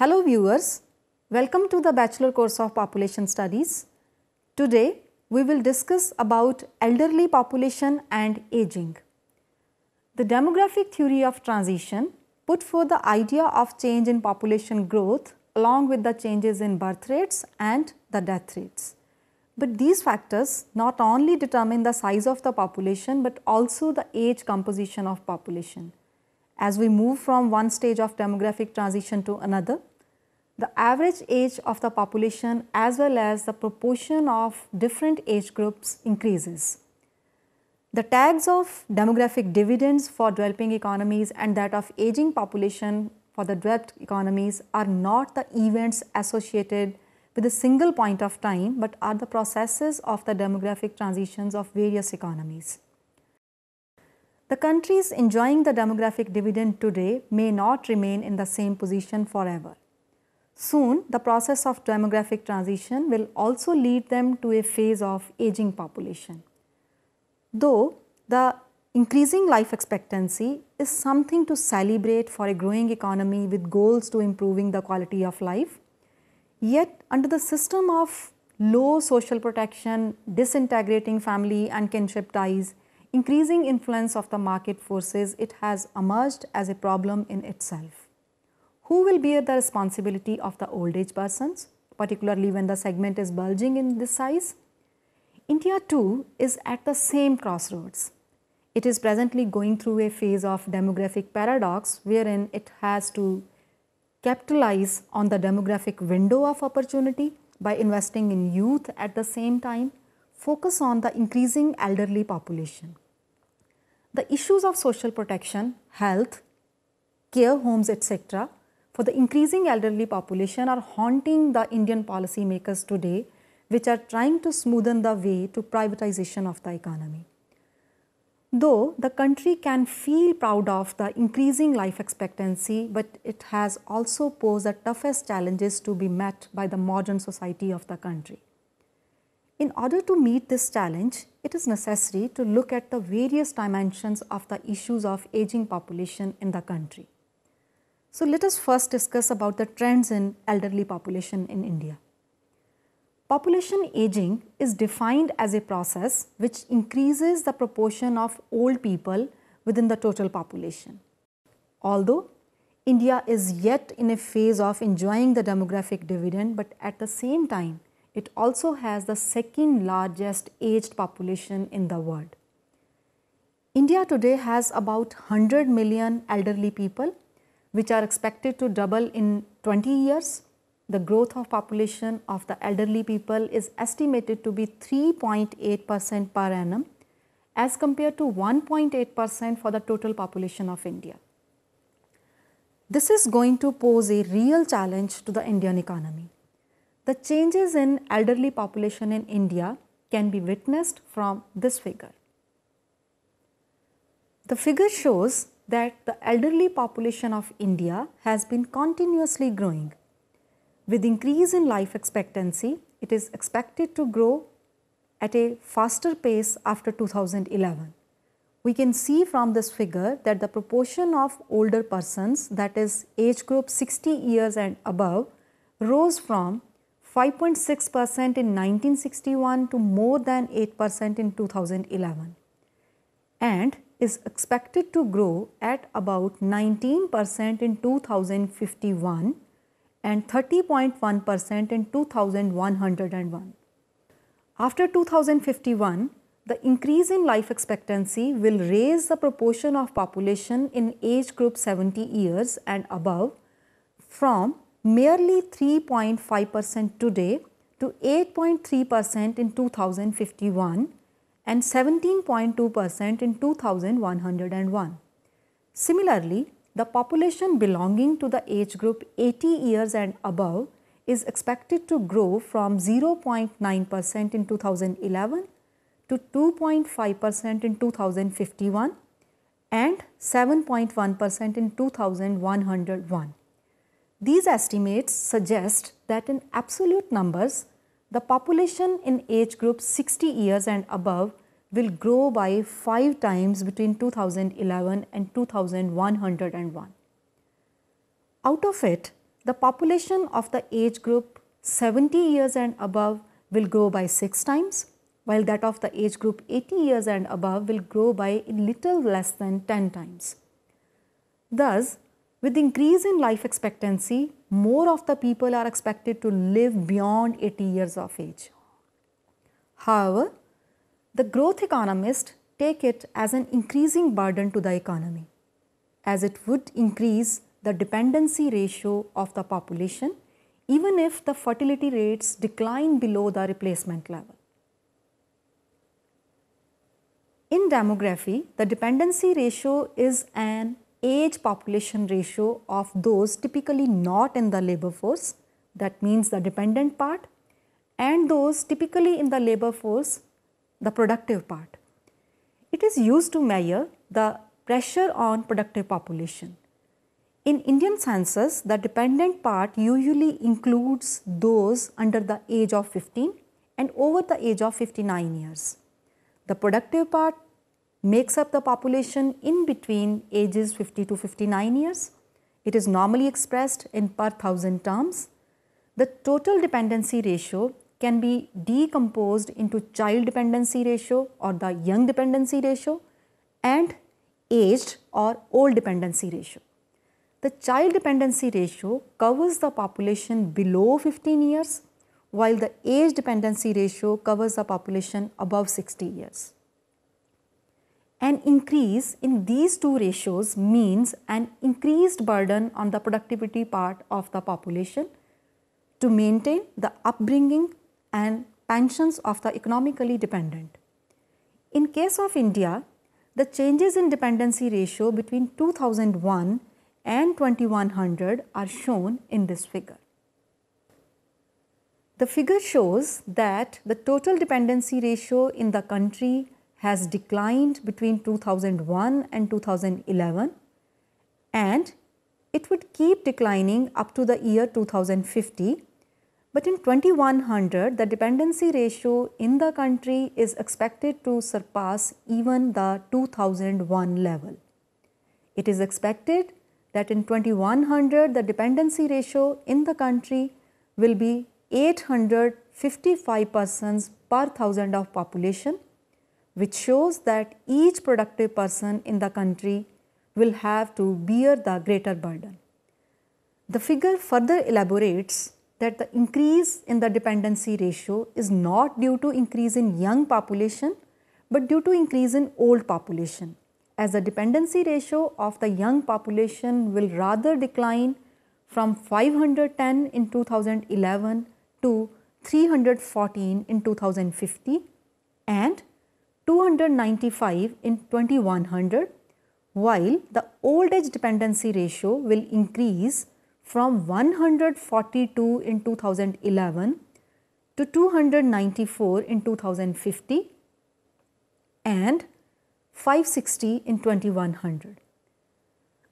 Hello viewers, welcome to the Bachelor course of Population Studies. Today we will discuss about elderly population and aging. The demographic theory of transition put forth the idea of change in population growth along with the changes in birth rates and the death rates. But these factors not only determine the size of the population but also the age composition of population. As we move from one stage of demographic transition to another, the average age of the population as well as the proportion of different age groups increases. The tags of demographic dividends for developing economies and that of aging population for the developed economies are not the events associated with a single point of time but are the processes of the demographic transitions of various economies. The countries enjoying the demographic dividend today may not remain in the same position forever. Soon, the process of demographic transition will also lead them to a phase of aging population. Though the increasing life expectancy is something to celebrate for a growing economy with goals to improving the quality of life, yet under the system of low social protection, disintegrating family and kinship ties, increasing influence of the market forces, it has emerged as a problem in itself. Who will bear the responsibility of the old age persons, particularly when the segment is bulging in this size? India too is at the same crossroads. It is presently going through a phase of demographic paradox wherein it has to capitalize on the demographic window of opportunity by investing in youth at the same time, focus on the increasing elderly population. The issues of social protection, health, care homes, etc. for the increasing elderly population are haunting the Indian policymakers today, which are trying to smoothen the way to privatization of the economy. Though the country can feel proud of the increasing life expectancy, but it has also posed the toughest challenges to be met by the modern society of the country. In order to meet this challenge, it is necessary to look at the various dimensions of the issues of aging population in the country. So let us first discuss about the trends in elderly population in India. Population aging is defined as a process which increases the proportion of old people within the total population. Although India is yet in a phase of enjoying the demographic dividend, but at the same time, it also has the second largest aged population in the world. India today has about 100 million elderly people, which are expected to double in 20 years. The growth of population of the elderly people is estimated to be 3.8% per annum as compared to 1.8% for the total population of India. This is going to pose a real challenge to the Indian economy. The changes in elderly population in India can be witnessed from this figure. The figure shows that the elderly population of India has been continuously growing. With increase in life expectancy, it is expected to grow at a faster pace after 2011. We can see from this figure that the proportion of older persons, that is age group 60 years and above, rose from 5.6% in 1961 to more than 8% in 2011 and is expected to grow at about 19% in 2051 and 30.1% in 2101. After 2051, the increase in life expectancy will raise the proportion of population in age group 70 years and above from merely 3.5% today to 8.3% in 2051 and 17.2% in 2101. Similarly, the population belonging to the age group 80 years and above is expected to grow from 0.9% in 2011 to 2.5% in 2051 and 7.1% in 2101. These estimates suggest that in absolute numbers, the population in age group 60 years and above will grow by 5 times between 2011 and 2101. Out of it, the population of the age group 70 years and above will grow by 6 times, while that of the age group 80 years and above will grow by a little less than 10 times. Thus, with increase in life expectancy, more of the people are expected to live beyond 80 years of age. However, the growth economists take it as an increasing burden to the economy, as it would increase the dependency ratio of the population even if the fertility rates decline below the replacement level. In demography, the dependency ratio is an age population ratio of those typically not in the labor force, that means the dependent part, and those typically in the labor force, the productive part. It is used to measure the pressure on productive population. In Indian census, the dependent part usually includes those under the age of 15 and over the age of 59 years. The productive part makes up the population in between ages 50 to 59 years. It is normally expressed in per thousand terms. The total dependency ratio can be decomposed into child dependency ratio or the young dependency ratio and aged or old dependency ratio. The child dependency ratio covers the population below 15 years, while the age dependency ratio covers the population above 60 years. An increase in these two ratios means an increased burden on the productivity part of the population to maintain the upbringing and pensions of the economically dependent. In case of India, the changes in dependency ratio between 2001 and 2100 are shown in this figure. The figure shows that the total dependency ratio in the country has declined between 2001 and 2011, and it would keep declining up to the year 2050. But in 2100, the dependency ratio in the country is expected to surpass even the 2001 level. It is expected that in 2100, the dependency ratio in the country will be 855 persons per thousand of population, which shows that each productive person in the country will have to bear the greater burden. The figure further elaborates that the increase in the dependency ratio is not due to increase in young population, but due to increase in old population, as the dependency ratio of the young population will rather decline from 510 in 2011 to 314 in 2050 and 295 in 2100, while the old age dependency ratio will increase from 142 in 2011 to 294 in 2050 and 560 in 2100.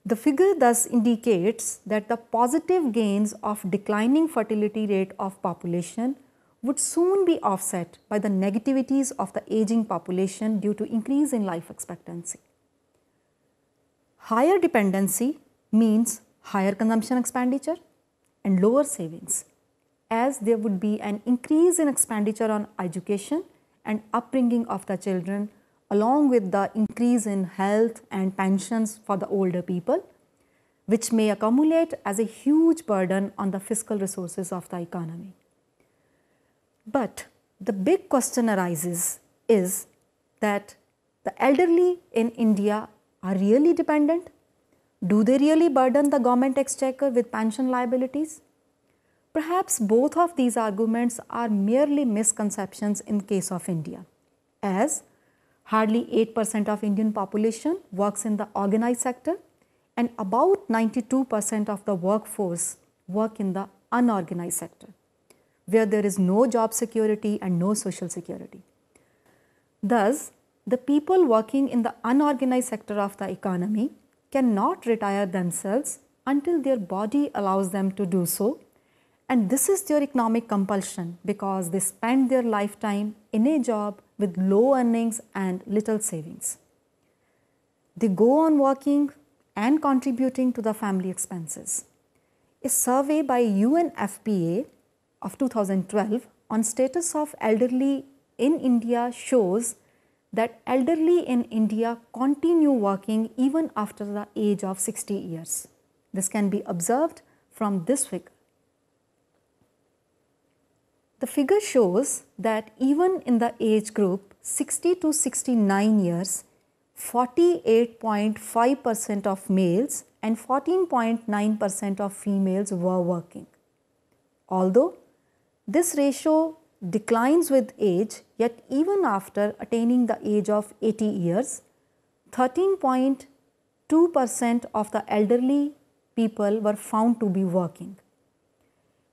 The figure thus indicates that the positive gains of declining fertility rate of population would soon be offset by the negativities of the aging population due to increase in life expectancy. Higher dependency means higher consumption expenditure and lower savings, as there would be an increase in expenditure on education and upbringing of the children, along with the increase in health and pensions for the older people, which may accumulate as a huge burden on the fiscal resources of the economy. But the big question arises is that the elderly in India are really dependent? Do they really burden the government exchequer with pension liabilities? Perhaps both of these arguments are merely misconceptions in case of India, as hardly 8% of Indian population works in the organized sector and about 92% of the workforce work in the unorganized sector, where there is no job security and no social security. Thus, the people working in the unorganized sector of the economy cannot retire themselves until their body allows them to do so, and this is their economic compulsion because they spend their lifetime in a job with low earnings and little savings. They go on working and contributing to the family expenses. A survey by UNFPA of 2012 on status of elderly in India shows that elderly in India continue working even after the age of 60 years. This can be observed from this figure. The figure shows that even in the age group 60 to 69 years, 48.5% of males and 14.9% of females were working. Although this ratio declines with age, yet even after attaining the age of 80 years, 13.2% of the elderly people were found to be working.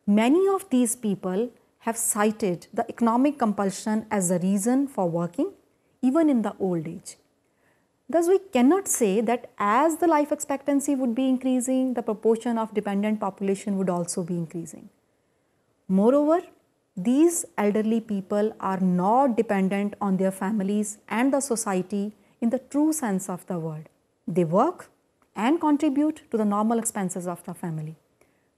Many of these people have cited the economic compulsion as the reason for working even in the old age. Thus, we cannot say that as the life expectancy would be increasing, the proportion of dependent population would also be increasing. Moreover, these elderly people are not dependent on their families and the society in the true sense of the word. They work and contribute to the normal expenses of the family.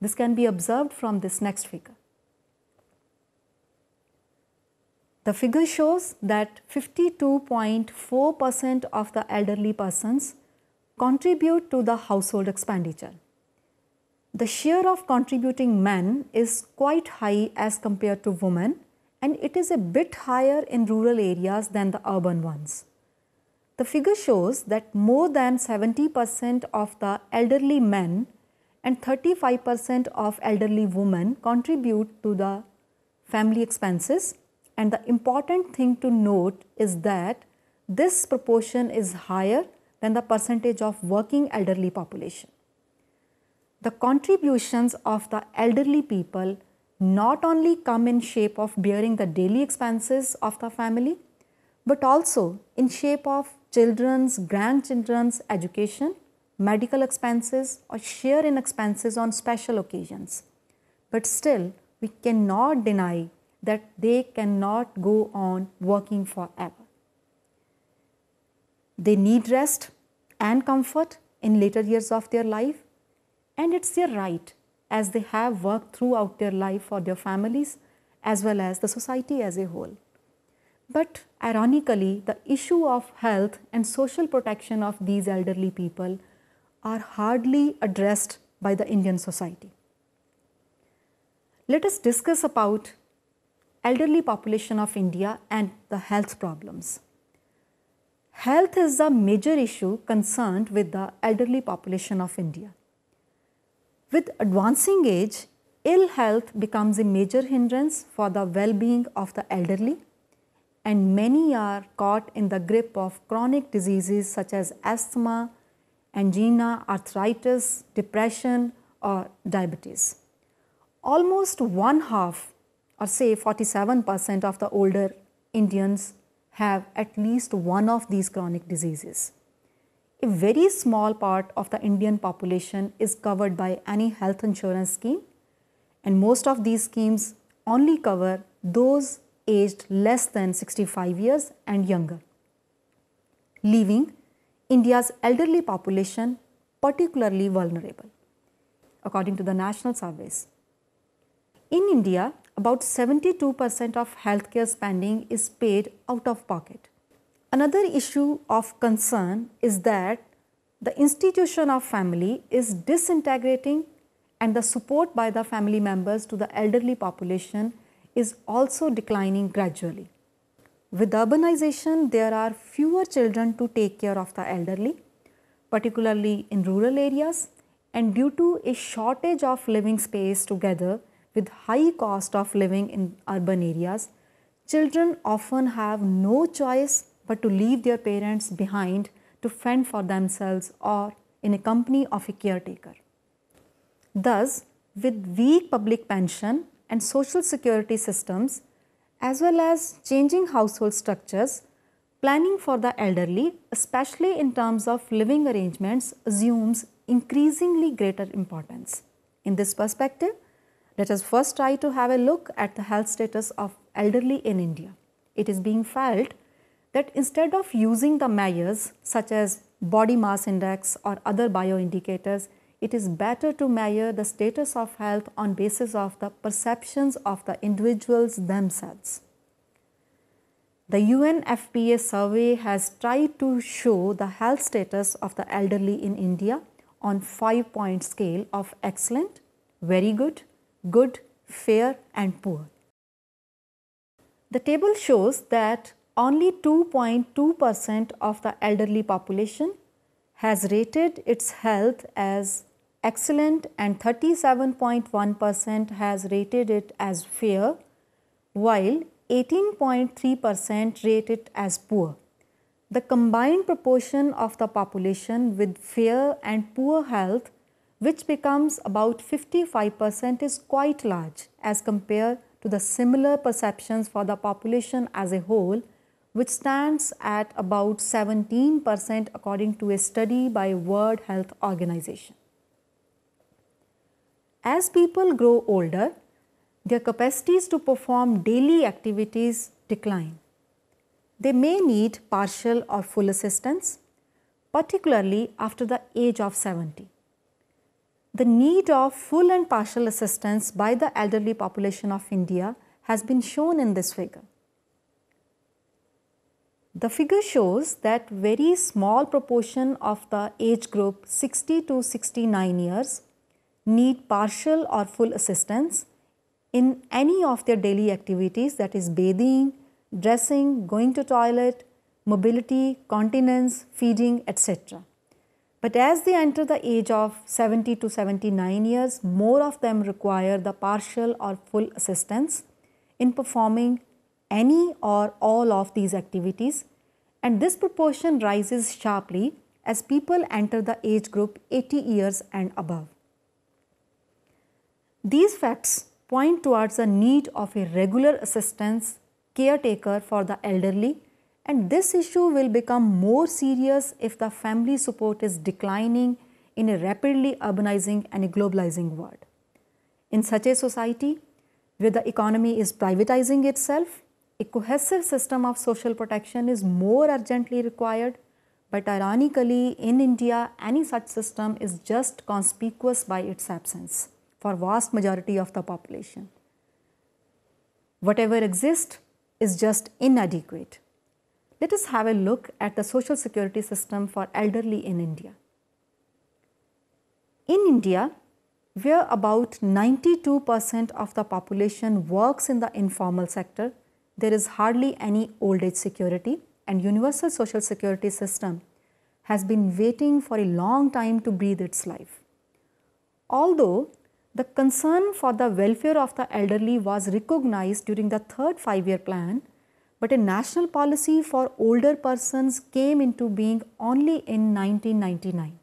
This can be observed from this next figure. The figure shows that 52.4% of the elderly persons contribute to the household expenditure. The share of contributing men is quite high as compared to women, and it is a bit higher in rural areas than the urban ones. The figure shows that more than 70% of the elderly men and 35% of elderly women contribute to the family expenses. And the important thing to note is that this proportion is higher than the percentage of working elderly population. The contributions of the elderly people not only come in shape of bearing the daily expenses of the family, but also in shape of children's, grandchildren's education, medical expenses, or share in expenses on special occasions. But still, we cannot deny that they cannot go on working forever. They need rest and comfort in later years of their life, and it's their right as they have worked throughout their life for their families as well as the society as a whole. But ironically, the issue of health and social protection of these elderly people are hardly addressed by the Indian society. Let us discuss about elderly population of India and the health problems. Health is the major issue concerned with the elderly population of India. With advancing age, ill health becomes a major hindrance for the well-being of the elderly, and many are caught in the grip of chronic diseases such as asthma, angina, arthritis, depression, or diabetes. Almost one half, or say 47% of the older Indians have at least one of these chronic diseases. A very small part of the Indian population is covered by any health insurance scheme, and most of these schemes only cover those aged less than 65 years and younger, leaving India's elderly population particularly vulnerable, according to the national surveys. In India, about 72% of healthcare spending is paid out of pocket. Another issue of concern is that the institution of family is disintegrating, and the support by the family members to the elderly population is also declining gradually. With urbanization, there are fewer children to take care of the elderly, particularly in rural areas, and due to a shortage of living space together with high cost of living in urban areas, children often have no choice but to leave their parents behind to fend for themselves or in a company of a caretaker. Thus, with weak public pension and social security systems, as well as changing household structures, planning for the elderly, especially in terms of living arrangements, assumes increasingly greater importance. In this perspective, let us first try to have a look at the health status of elderly in India. It is being felt that instead of using the measures such as body mass index or other bioindicators, it is better to measure the status of health on basis of the perceptions of the individuals themselves. The UNFPA survey has tried to show the health status of the elderly in India on 5-point scale of excellent, very good, good, fair and poor. The table shows that only 2.2% of the elderly population has rated its health as excellent and 37.1% has rated it as fair, while 18.3% rate it as poor. The combined proportion of the population with fair and poor health, which becomes about 55%, is quite large as compared to the similar perceptions for the population as a whole, which stands at about 17% according to a study by World Health Organization. As people grow older, their capacities to perform daily activities decline. They may need partial or full assistance, particularly after the age of 70. The need of full and partial assistance by the elderly population of India has been shown in this figure. The figure shows that very small proportion of the age group 60 to 69 years need partial or full assistance in any of their daily activities, that is bathing, dressing, going to toilet, mobility, continence, feeding, etc. But as they enter the age of 70 to 79 years, more of them require the partial or full assistance in performing any or all of these activities, and this proportion rises sharply as people enter the age group 80 years and above. These facts point towards the need of a regular assistance caretaker for the elderly, and this issue will become more serious if the family support is declining in a rapidly urbanizing and a globalizing world. In such a society where the economy is privatizing itself, a cohesive system of social protection is more urgently required, but ironically in India any such system is just conspicuous by its absence for vast majority of the population. Whatever exists is just inadequate. Let us have a look at the social security system for elderly in India. In India, where about 92% of the population works in the informal sector, there is hardly any old age security, and universal social security system has been waiting for a long time to breathe its life. Although the concern for the welfare of the elderly was recognized during the third 5-year plan, but a national policy for older persons came into being only in 1999.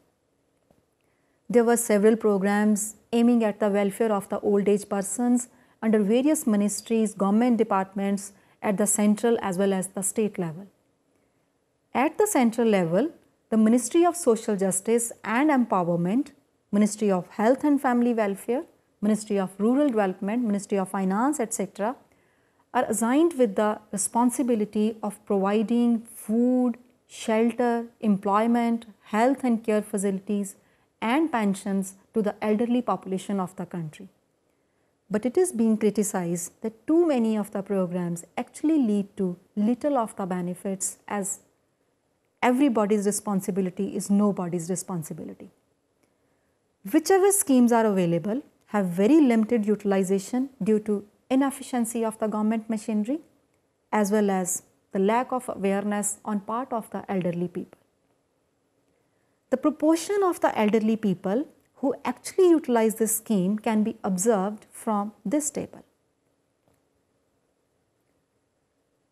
There were several programs aiming at the welfare of the old age persons under various ministries, government departments at the central as well as the state level. At the central level, the Ministry of Social Justice and Empowerment, Ministry of Health and Family Welfare, Ministry of Rural Development, Ministry of Finance, etc. are assigned with the responsibility of providing food, shelter, employment, health and care facilities and pensions to the elderly population of the country. But it is being criticized that too many of the programs actually lead to little of the benefits, as everybody's responsibility is nobody's responsibility. Whichever schemes are available have very limited utilization due to inefficiency of the government machinery as well as the lack of awareness on part of the elderly people. The proportion of the elderly people who actually utilize this scheme can be observed from this table.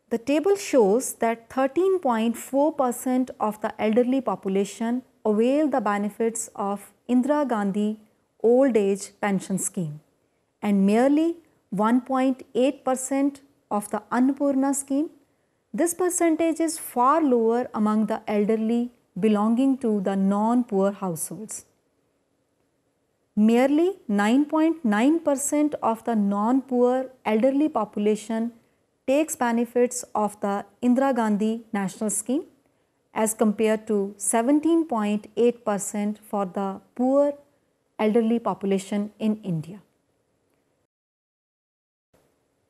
The table shows that 13.4% of the elderly population avail the benefits of Indira Gandhi Old Age Pension Scheme, and merely 1.8% of the Annapurna scheme. This percentage is far lower among the elderly belonging to the non-poor households. Merely 9.9% of the non-poor elderly population takes benefits of the Indira Gandhi National Scheme as compared to 17.8% for the poor elderly population in India.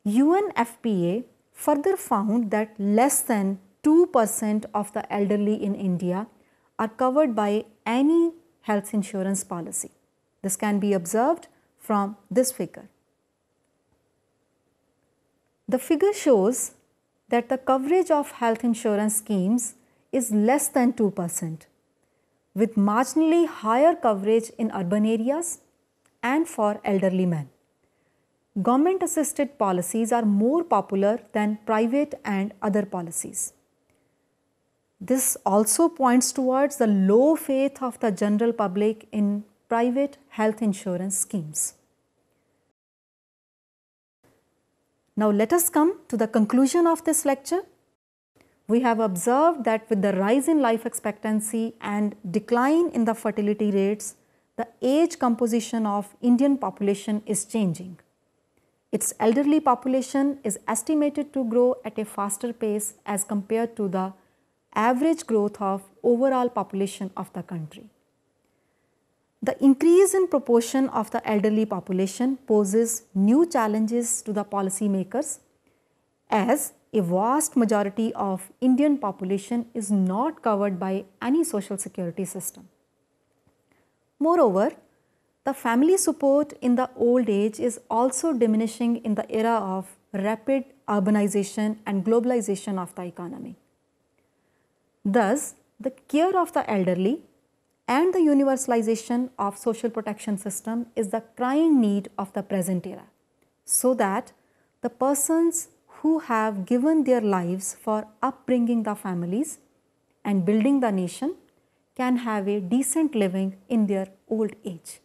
UNFPA further found that less than 2% of the elderly in India are covered by any health insurance policy. This can be observed from this figure. The figure shows that the coverage of health insurance schemes is less than 2%, with marginally higher coverage in urban areas and for elderly men. Government assisted policies are more popular than private and other policies. This also points towards the low faith of the general public in private health insurance schemes. Now let us come to the conclusion of this lecture. We have observed that with the rise in life expectancy and decline in the fertility rates, the age composition of Indian population is changing. Its elderly population is estimated to grow at a faster pace as compared to the average growth of overall population of the country. The increase in proportion of the elderly population poses new challenges to the policymakers, as a vast majority of Indian population is not covered by any social security system. Moreover, the family support in the old age is also diminishing in the era of rapid urbanization and globalization of the economy. Thus, the care of the elderly and the universalization of social protection system is the crying need of the present era, so that the persons who have given their lives for upbringing the families and building the nation can have a decent living in their old age.